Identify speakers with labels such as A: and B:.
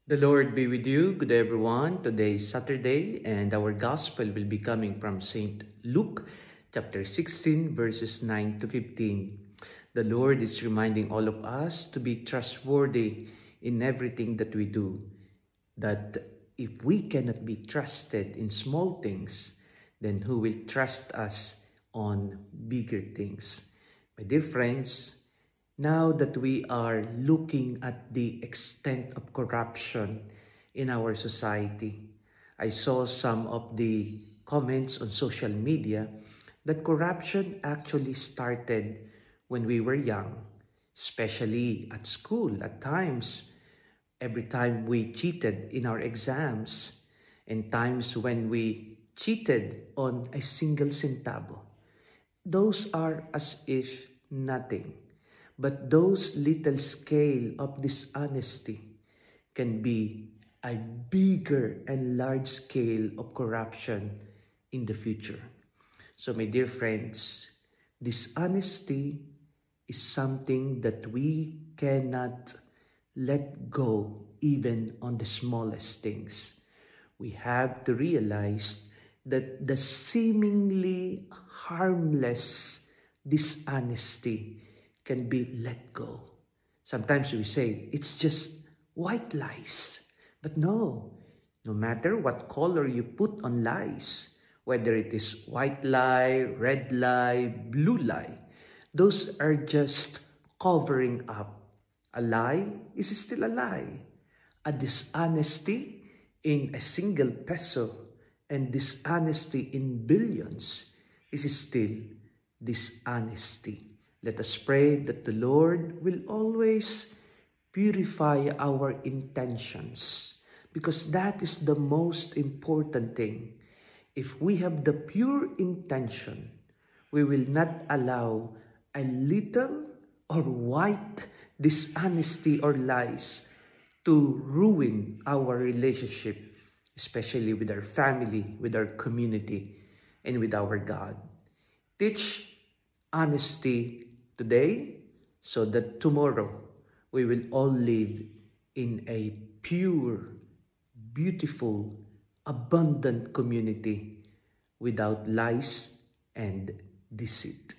A: The Lord be with you. Good day, everyone. Today is Saturday, and our gospel will be coming from St. Luke, chapter 16, verses 9 to 15. The Lord is reminding all of us to be trustworthy in everything that we do. That if we cannot be trusted in small things, then who will trust us on bigger things? My dear friends, now that we are looking at the extent of corruption in our society, I saw some of the comments on social media that corruption actually started when we were young, especially at school. At times, every time we cheated in our exams, and times when we cheated on a single centavo. Those are as if nothing. But those little scale of dishonesty can be a bigger and large scale of corruption in the future. So my dear friends, dishonesty is something that we cannot let go even on the smallest things. We have to realize that the seemingly harmless dishonesty can be let go. Sometimes we say, it's just white lies. But no matter what color you put on lies, whether it is white lie, red lie, blue lie, those are just covering up. A lie is still a lie. A dishonesty in a single peso and dishonesty in billions is still dishonesty. Let us pray that the Lord will always purify our intentions, because that is the most important thing. If we have the pure intention, we will not allow a little or white dishonesty or lies to ruin our relationship, especially with our family, with our community, and with our God. Teach honesty today, so that tomorrow we will all live in a pure, beautiful, abundant community without lies and deceit.